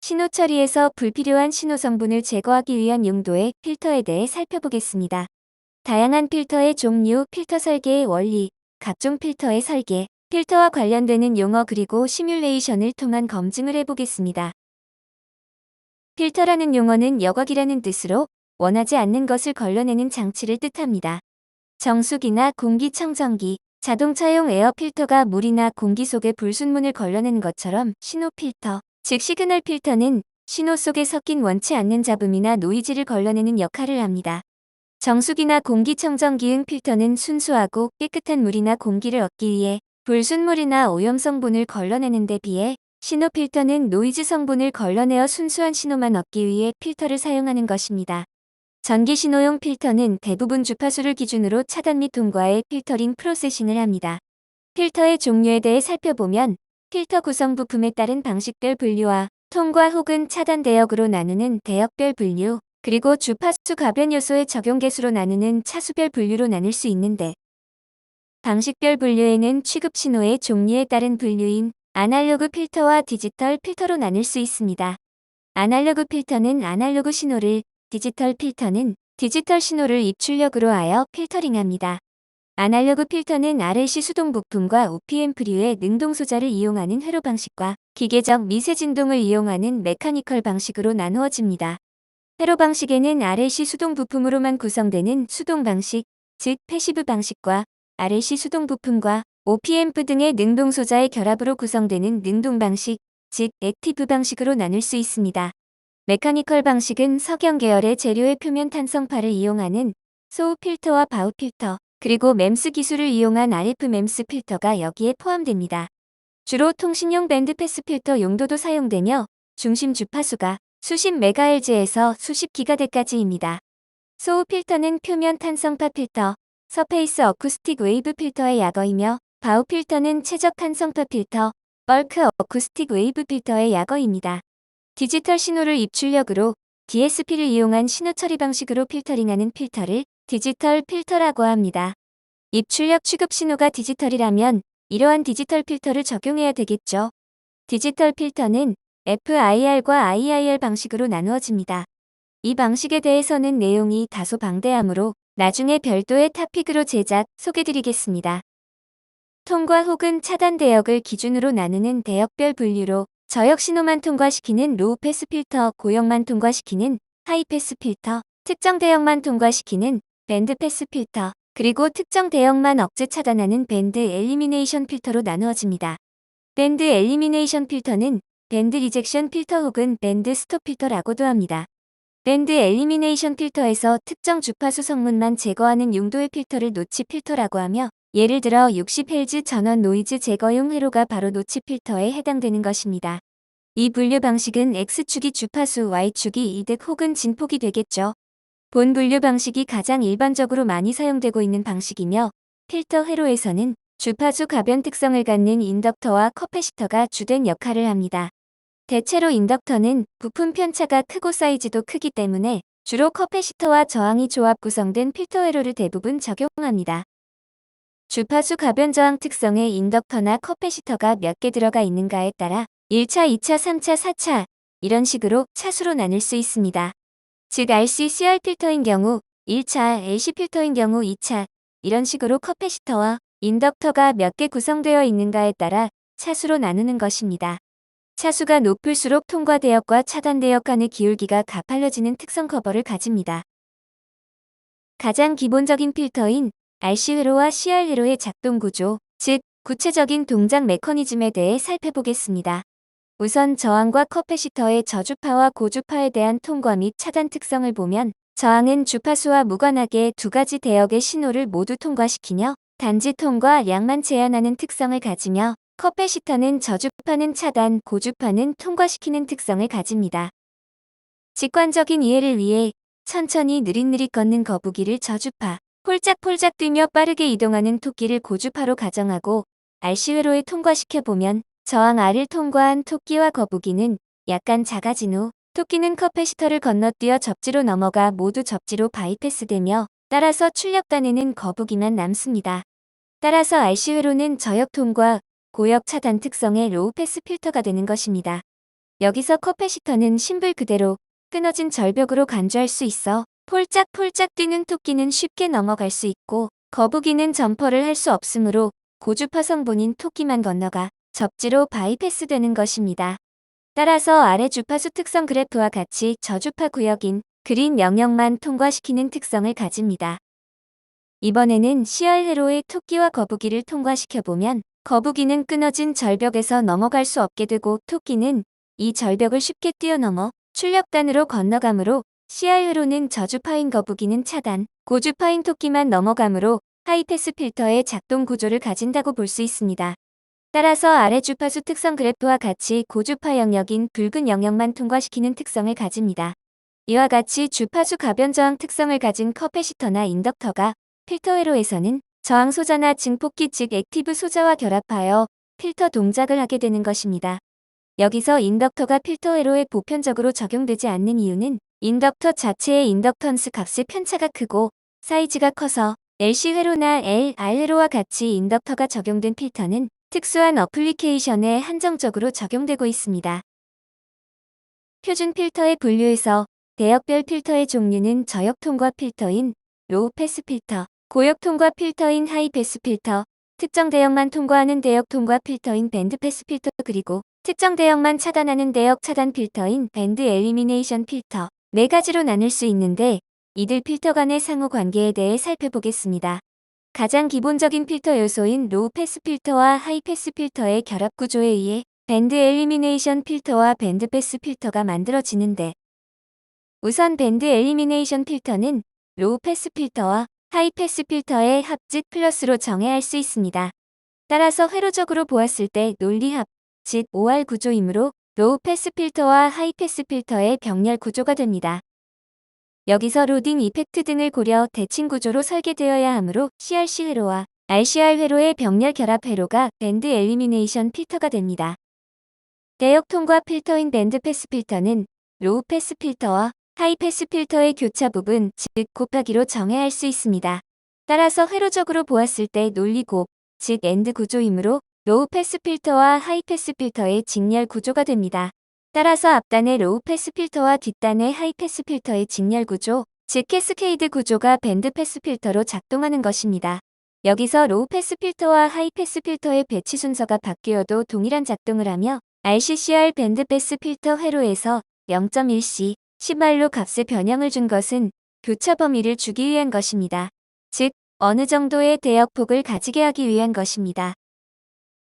신호 처리에서 불필요한 신호 성분을 제거하기 위한 용도의 필터에 대해 살펴보겠습니다. 다양한 필터의 종류, 필터 설계의 원리, 각종 필터의 설계, 필터와 관련되는 용어 그리고 시뮬레이션을 통한 검증을 해보겠습니다. 필터라는 용어는 여과기라는 뜻으로 원하지 않는 것을 걸러내는 장치를 뜻합니다. 정수기나 공기청정기, 자동차용 에어 필터가 물이나 공기 속의 불순물을 걸러내는 것처럼 신호 필터, 즉 시그널 필터는 신호 속에 섞인 원치 않는 잡음이나 노이즈를 걸러내는 역할을 합니다. 정수기나 공기청정기용 필터는 순수하고 깨끗한 물이나 공기를 얻기 위해 불순물이나 오염 성분을 걸러내는 데 비해 신호 필터는 노이즈 성분을 걸러내어 순수한 신호만 얻기 위해 필터를 사용하는 것입니다. 전기 신호용 필터는 대부분 주파수를 기준으로 차단 및 통과의 필터링 프로세싱을 합니다. 필터의 종류에 대해 살펴보면 필터 구성 부품에 따른 방식별 분류와 통과 혹은 차단 대역으로 나누는 대역별 분류, 그리고 주파수 가변 요소의 적용 개수로 나누는 차수별 분류로 나눌 수 있는데, 방식별 분류에는 취급 신호의 종류에 따른 분류인 아날로그 필터와 디지털 필터로 나눌 수 있습니다. 아날로그 필터는 아날로그 신호를, 디지털 필터는 디지털 신호를 입출력으로 하여 필터링합니다. 아날로그 필터는 RLC 수동 부품과 OPM프류의 능동 소자를 이용하는 회로 방식과 기계적 미세 진동을 이용하는 메카니컬 방식으로 나누어집니다. 회로 방식에는 RLC 수동 부품으로만 구성되는 수동 방식, 즉 패시브 방식과 RLC 수동 부품과 OPM프 등의 능동 소자의 결합으로 구성되는 능동 방식, 즉 액티브 방식으로 나눌 수 있습니다. 메카니컬 방식은 석영 계열의 재료의 표면 탄성파를 이용하는 소우 필터와 바우 필터, 그리고 MEMS 기술을 이용한 RF MEMS 필터가 여기에 포함됩니다. 주로 통신용 밴드 패스 필터 용도도 사용되며 중심 주파수가 수십 메가헤르츠에서 수십 기가대까지입니다. 소우 필터는 표면 탄성파 필터, 서페이스 어쿠스틱 웨이브 필터의 약어이며 바우 필터는 최적 탄성파 필터, 벌크 어쿠스틱 웨이브 필터의 약어입니다. 디지털 신호를 입출력으로 DSP를 이용한 신호 처리 방식으로 필터링하는 필터를 디지털 필터라고 합니다. 입출력 취급 신호가 디지털이라면 이러한 디지털 필터를 적용해야 되겠죠. 디지털 필터는 FIR과 IIR 방식으로 나누어집니다. 이 방식에 대해서는 내용이 다소 방대하므로 나중에 별도의 토픽으로 소개드리겠습니다. 통과 혹은 차단 대역을 기준으로 나누는 대역별 분류로 저역 신호만 통과시키는 로우 패스 필터, 고역만 통과시키는 하이 패스 필터, 특정 대역만 통과시키는 밴드 패스 필터, 그리고 특정 대역만 억제 차단하는 밴드 엘리미네이션 필터로 나누어집니다. 밴드 엘리미네이션 필터는 밴드 리젝션 필터 혹은 밴드 스톱 필터라고도 합니다. 밴드 엘리미네이션 필터에서 특정 주파수 성분만 제거하는 용도의 필터를 노치 필터라고 하며, 예를 들어 60Hz 전원 노이즈 제거용 회로가 바로 노치 필터에 해당되는 것입니다. 이 분류 방식은 X축이 주파수, Y축이 이득 혹은 진폭이 되겠죠. 본 분류 방식이 가장 일반적으로 많이 사용되고 있는 방식이며, 필터 회로에서는 주파수 가변 특성을 갖는 인덕터와 커패시터가 주된 역할을 합니다. 대체로 인덕터는 부품 편차가 크고 사이즈도 크기 때문에 주로 커패시터와 저항이 조합 구성된 필터 회로를 대부분 적용합니다. 주파수 가변 저항 특성의 인덕터나 커패시터가 몇 개 들어가 있는가에 따라 1차, 2차, 3차, 4차 이런 식으로 차수로 나눌 수 있습니다. 즉 RC, CR 필터인 경우 1차, LC 필터인 경우 2차 이런 식으로 커패시터와 인덕터가 몇 개 구성되어 있는가에 따라 차수로 나누는 것입니다. 차수가 높을수록 통과 대역과 차단 대역 간의 기울기가 가팔려지는 특성 커버를 가집니다. 가장 기본적인 필터인 RC 회로와 CR 회로의 작동 구조, 즉 구체적인 동작 메커니즘에 대해 살펴보겠습니다. 우선 저항과 커패시터의 저주파와 고주파에 대한 통과 및 차단 특성을 보면, 저항은 주파수와 무관하게 두 가지 대역의 신호를 모두 통과시키며 단지 통과량만 제한하는 특성을 가지며, 커패시터는 저주파는 차단, 고주파는 통과시키는 특성을 가집니다. 직관적인 이해를 위해 천천히 느릿느릿 걷는 거북이를 저주파, 폴짝폴짝 뛰며 빠르게 이동하는 토끼를 고주파로 가정하고 RC 회로에 통과시켜보면, 저항 R을 통과한 토끼와 거북이는 약간 작아진 후 토끼는 커패시터를 건너뛰어 접지로 넘어가 모두 접지로 바이패스되며, 따라서 출력단에는 거북이만 남습니다. 따라서 RC 회로는 저역 통과, 고역 차단 특성의 로우 패스 필터가 되는 것입니다. 여기서 커패시터는 심불 그대로 끊어진 절벽으로 간주할 수 있어 폴짝폴짝 뛰는 토끼는 쉽게 넘어갈 수 있고, 거북이는 점퍼를 할 수 없으므로 고주파 성분인 토끼만 건너가 접지로 바이패스되는 것입니다. 따라서 아래 주파수 특성 그래프와 같이 저주파 구역인 그린 영역만 통과시키는 특성을 가집니다. 이번에는 CR 회로의 토끼와 거북이를 통과시켜보면 거북이는 끊어진 절벽에서 넘어갈 수 없게 되고, 토끼는 이 절벽을 쉽게 뛰어넘어 출력단으로 건너가므로 CR 회로는 저주파인 거북이는 차단, 고주파인 토끼만 넘어가므로 하이패스 필터의 작동 구조를 가진다고 볼 수 있습니다. 따라서 아래 주파수 특성 그래프와 같이 고주파 영역인 붉은 영역만 통과시키는 특성을 가집니다. 이와 같이 주파수 가변 저항 특성을 가진 커패시터나 인덕터가 필터 회로에서는 저항 소자나 증폭기 즉 액티브 소자와 결합하여 필터 동작을 하게 되는 것입니다. 여기서 인덕터가 필터 회로에 보편적으로 적용되지 않는 이유는 인덕터 자체의 인덕턴스 값의 편차가 크고 사이즈가 커서 LC 회로나 LR 회로와 같이 인덕터가 적용된 필터는 특수한 어플리케이션에 한정적으로 적용되고 있습니다. 표준 필터의 분류에서 대역별 필터의 종류는 저역통과 필터인 로우 패스 필터, 고역통과 필터인 하이 패스 필터, 특정 대역만 통과하는 대역통과 필터인 밴드 패스 필터, 그리고 특정 대역만 차단하는 대역 차단 필터인 밴드 엘리미네이션 필터, 네 가지로 나눌 수 있는데, 이들 필터 간의 상호 관계에 대해 살펴보겠습니다. 가장 기본적인 필터 요소인 로우 패스 필터와 하이 패스 필터의 결합 구조에 의해 밴드 엘리미네이션 필터와 밴드 패스 필터가 만들어지는데, 우선 밴드 엘리미네이션 필터는 로우 패스 필터와 하이 패스 필터의 합짓 플러스로 정의할 수 있습니다. 따라서 회로적으로 보았을 때 논리합, 즉 OR 구조이므로 로우 패스 필터와 하이 패스 필터의 병렬 구조가 됩니다. 여기서 로딩 이펙트 등을 고려 대칭 구조로 설계되어야 하므로 CRC 회로와 RCR 회로의 병렬 결합 회로가 밴드 엘리미네이션 필터가 됩니다. 대역통과 필터인 밴드 패스 필터는 로우 패스 필터와 하이 패스 필터의 교차 부분, 즉 곱하기로 정의할 수 있습니다. 따라서 회로적으로 보았을 때 논리 곱, 즉 AND 구조이므로 로우 패스 필터와 하이 패스 필터의 직렬 구조가 됩니다. 따라서 앞단의 로우 패스 필터와 뒷단의 하이 패스 필터의 직렬 구조, 즉 캐스케이드 구조가 밴드 패스 필터로 작동하는 것입니다. 여기서 로우 패스 필터와 하이 패스 필터의 배치 순서가 바뀌어도 동일한 작동을 하며 RCCR 밴드 패스 필터 회로에서 0.1C, 10R로 값의 변형을 준 것은 교차 범위를 주기 위한 것입니다. 즉, 어느 정도의 대역폭을 가지게 하기 위한 것입니다.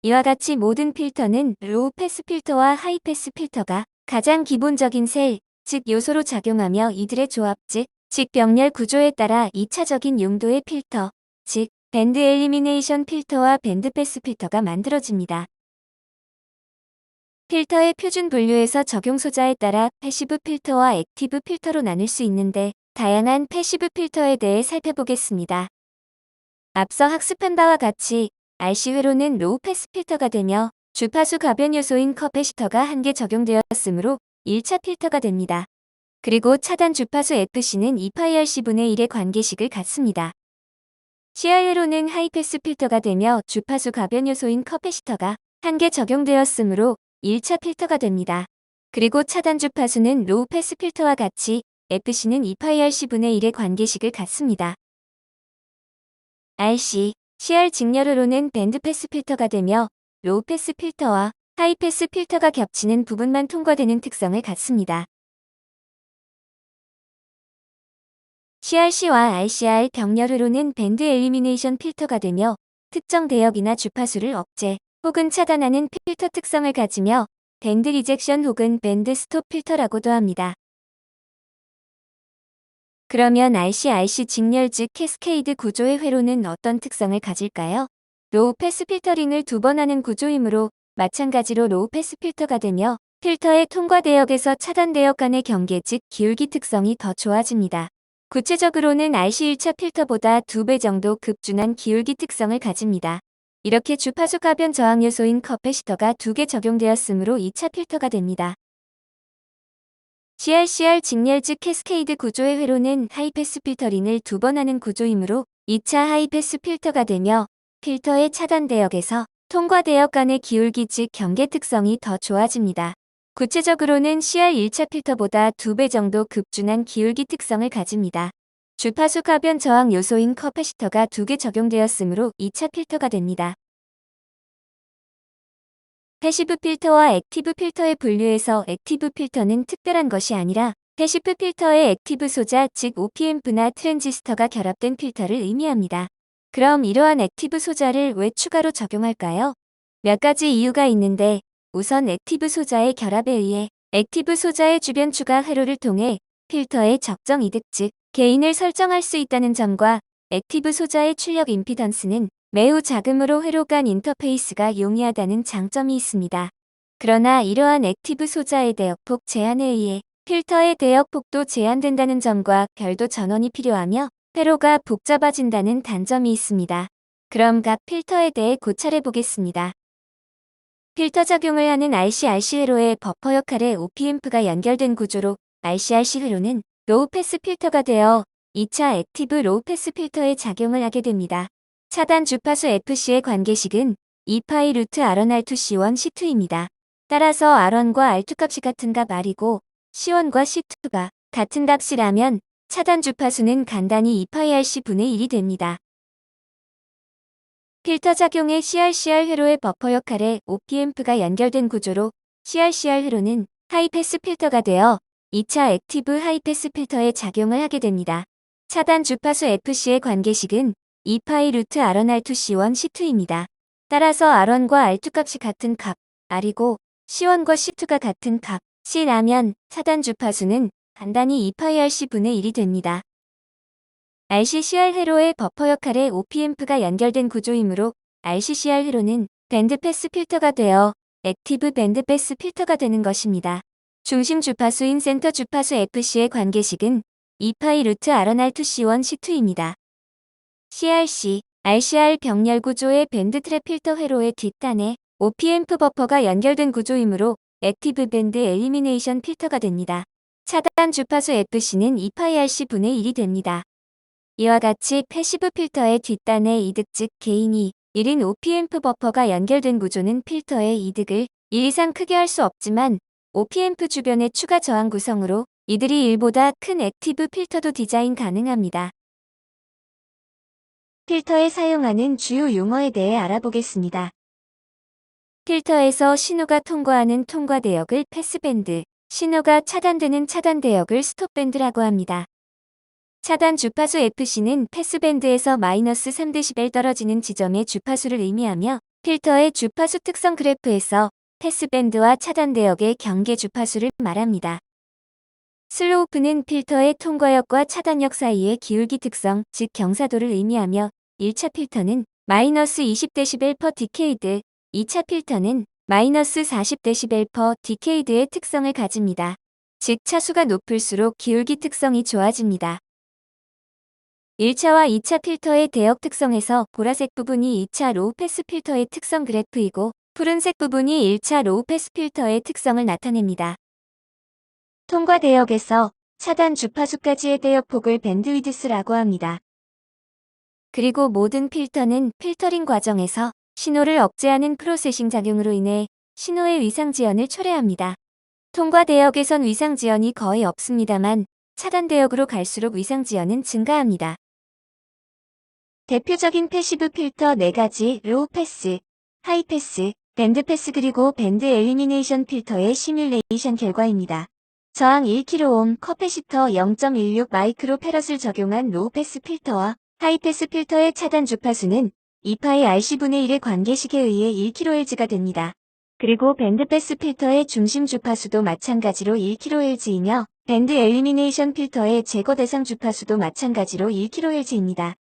이와 같이 모든 필터는 로우 패스 필터와 하이 패스 필터가 가장 기본적인 셀, 즉 요소로 작용하며 이들의 조합, 즉 병렬 구조에 따라 2차적인 용도의 필터, 즉 밴드 엘리미네이션 필터와 밴드 패스 필터가 만들어집니다. 필터의 표준 분류에서 적용 소자에 따라 패시브 필터와 액티브 필터로 나눌 수 있는데, 다양한 패시브 필터에 대해 살펴보겠습니다. 앞서 학습한 바와 같이 RC 회로는 로우 패스 필터가 되며 주파수 가변 요소인 커패시터가 한 개 적용되었으므로 1차 필터가 됩니다. 그리고 차단 주파수 FC는 2πRC분의 1의 관계식을 갖습니다. CR 회로는 하이 패스 필터가 되며 주파수 가변 요소인 커패시터가 한 개 적용되었으므로 1차 필터가 됩니다. 그리고 차단 주파수는 로우 패스 필터와 같이 FC는 2πRC분의 1의 관계식을 갖습니다. RC, CR 직렬으로는 밴드 패스 필터가 되며 로우 패스 필터와 하이 패스 필터가 겹치는 부분만 통과되는 특성을 갖습니다. CRC와 RCR 병렬으로는 밴드 엘리미네이션 필터가 되며 특정 대역이나 주파수를 억제 혹은 차단하는 필터 특성을 가지며 밴드 리젝션 혹은 밴드 스톱 필터라고도 합니다. 그러면 RC 직렬 즉 캐스케이드 구조의 회로는 어떤 특성을 가질까요? 로우 패스 필터링을 두 번 하는 구조이므로 마찬가지로 로우 패스 필터가 되며 필터의 통과 대역에서 차단 대역 간의 경계 즉 기울기 특성이 더 좋아집니다. 구체적으로는 RC 1차 필터보다 2배 정도 급준한 기울기 특성을 가집니다. 이렇게 주파수 가변 저항 요소인 커패시터가 2개 적용되었으므로 2차 필터가 됩니다. CRCR 직렬 즉 캐스케이드 구조의 회로는 하이패스 필터링을 두 번 하는 구조이므로 2차 하이패스 필터가 되며 필터의 차단 대역에서 통과 대역 간의 기울기 즉 경계 특성이 더 좋아집니다. 구체적으로는 CR 1차 필터보다 2배 정도 급준한 기울기 특성을 가집니다. 주파수 가변 저항 요소인 커패시터가 2개 적용되었으므로 2차 필터가 됩니다. 패시브 필터와 액티브 필터의 분류에서 액티브 필터는 특별한 것이 아니라 패시브 필터의 액티브 소자 즉 OP앰프나 트랜지스터가 결합된 필터를 의미합니다. 그럼 이러한 액티브 소자를 왜 추가로 적용할까요? 몇 가지 이유가 있는데 우선 액티브 소자의 결합에 의해 액티브 소자의 주변 추가 회로를 통해 필터의 적정 이득 즉 게인을 설정할 수 있다는 점과 액티브 소자의 출력 임피던스는 매우 작으므로 회로 간 인터페이스가 용이하다는 장점이 있습니다. 그러나 이러한 액티브 소자의 대역폭 제한에 의해 필터의 대역폭도 제한된다는 점과 별도 전원이 필요하며 회로가 복잡해진다는 단점이 있습니다. 그럼 각 필터에 대해 고찰해 보겠습니다. 필터 작용을 하는 RC 회로의 버퍼 역할에 OP앰프가 연결된 구조로 RC 회로는 로우 패스 필터가 되어 2차 액티브 로우 패스 필터에 작용을 하게 됩니다. 차단 주파수 FC의 관계식은 2파이 루트 R1R2C1 C2입니다. 따라서 R1과 R2 값이 같은 값 R이고 C1과 C2가 같은 값이라면 차단 주파수는 간단히 2파이 RC분의 1이 됩니다. 필터 작용의 CR 회로의 버퍼 역할에 OP앰프가 연결된 구조로 CR 회로는 하이패스 필터가 되어 2차 액티브 하이패스 필터에 작용을 하게 됩니다. 차단 주파수 FC의 관계식은 2파이 루트 R1R2C1 C2입니다. 따라서 R1과 R2 값이 같은 값 R이고 C1과 C2가 같은 값 C라면 차단 주파수는 간단히 2파이 RC분의 1이 됩니다. RCCR 회로의 버퍼 역할에 OP앰프가 연결된 구조이므로 RCCR 회로는 밴드패스 필터가 되어 액티브 밴드패스 필터가 되는 것입니다. 중심 주파수인 센터 주파수 FC의 관계식은 2파이 루트 R1R2C1 C2입니다. CRC, RCR 병렬 구조의 밴드 트랩 필터 회로의 뒷단에 OP앰프 버퍼가 연결된 구조이므로 액티브 밴드 엘리미네이션 필터가 됩니다. 차단 주파수 FC는 2파이 RC분의 1이 됩니다. 이와 같이 패시브 필터의 뒷단에 이득 즉 게인이 1인 OP앰프 버퍼가 연결된 구조는 필터의 이득을 1 이상 크게 할 수 없지만 OP앰프 주변의 추가 저항 구성으로 이들이 1보다 큰 액티브 필터도 디자인 가능합니다. 필터에 사용하는 주요 용어에 대해 알아보겠습니다. 필터에서 신호가 통과하는 통과 대역을 패스밴드, 신호가 차단되는 차단 대역을 스톱밴드라고 합니다. 차단 주파수 FC는 패스밴드에서 마이너스 3dB 떨어지는 지점의 주파수를 의미하며 필터의 주파수 특성 그래프에서 패스밴드와 차단 대역의 경계 주파수를 말합니다. 슬로우프는 필터의 통과역과 차단역 사이의 기울기 특성, 즉 경사도를 의미하며 1차 필터는 마이너스 20dB per 디케이드, 2차 필터는 마이너스 40dB per 디케이드의 특성을 가집니다. 즉 차수가 높을수록 기울기 특성이 좋아집니다. 1차와 2차 필터의 대역 특성에서 보라색 부분이 2차 로우 패스 필터의 특성 그래프이고 푸른색 부분이 1차 로우 패스 필터의 특성을 나타냅니다. 통과 대역에서 차단 주파수까지의 대역폭을 밴드위드스라고 합니다. 그리고 모든 필터는 필터링 과정에서 신호를 억제하는 프로세싱 작용으로 인해 신호의 위상지연을 초래합니다. 통과 대역에선 위상지연이 거의 없습니다만 차단 대역으로 갈수록 위상지연은 증가합니다. 대표적인 패시브 필터 4가지 로우 패스, 하이 패스, 밴드 패스 그리고 밴드 엘리미네이션 필터의 시뮬레이션 결과입니다. 저항 1kΩ 커패시터 0.16 마이크로 페럿을 적용한 로우 패스 필터와 하이 패스 필터의 차단 주파수는 2파이 RC분의 1의 관계식에 의해 1kHz가 됩니다. 그리고 밴드 패스 필터의 중심 주파수도 마찬가지로 1kHz이며 밴드 엘리미네이션 필터의 제거 대상 주파수도 마찬가지로 1kHz입니다.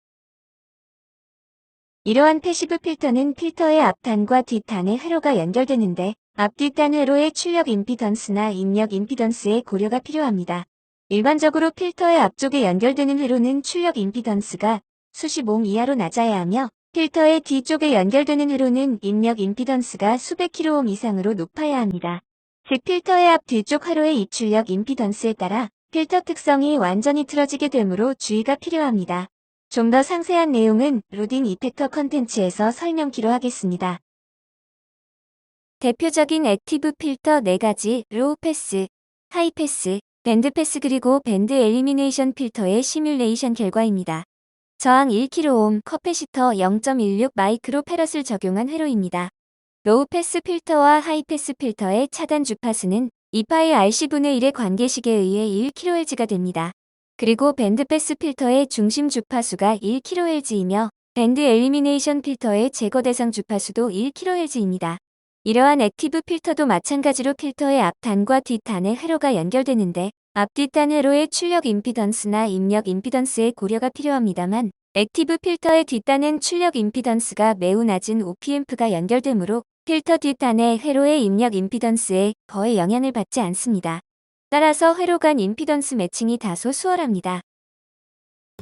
이러한 패시브 필터는 필터의 앞단과 뒷단의 회로가 연결되는데 앞뒷단 회로의 출력 임피던스나 입력 임피던스의 고려가 필요합니다. 일반적으로 필터의 앞쪽에 연결되는 회로는 출력 임피던스가 수십 옴 이하로 낮아야 하며 필터의 뒤쪽에 연결되는 회로는 입력 임피던스가 수백 킬로옴 이상으로 높아야 합니다. 즉 필터의 앞 뒤쪽 회로의 입출력 임피던스에 따라 필터 특성이 완전히 틀어지게 되므로 주의가 필요합니다. 좀 더 상세한 내용은 로딩 이펙터 컨텐츠에서 설명키로 하겠습니다. 대표적인 액티브 필터 4가지, 로우 패스, 하이 패스, 밴드 패스 그리고 밴드 엘리미네이션 필터의 시뮬레이션 결과입니다. 저항 1kΩ, 커패시터 0.16 마이크로 페럿을 적용한 회로입니다. 로우 패스 필터와 하이 패스 필터의 차단 주파수는 2파의 RC분의 1의 관계식에 의해 1kHz가 됩니다. 그리고 밴드 패스 필터의 중심 주파수가 1kHz이며 밴드 엘리미네이션 필터의 제거 대상 주파수도 1kHz입니다. 이러한 액티브 필터도 마찬가지로 필터의 앞단과 뒷단의 회로가 연결되는데 앞 뒷단 회로의 출력 임피던스나 입력 임피던스의 고려가 필요합니다만 액티브 필터의 뒷단은 출력 임피던스가 매우 낮은 OP앰프가 연결되므로 필터 뒷단의 회로의 입력 임피던스에 거의 영향을 받지 않습니다. 따라서 회로 간 임피던스 매칭이 다소 수월합니다.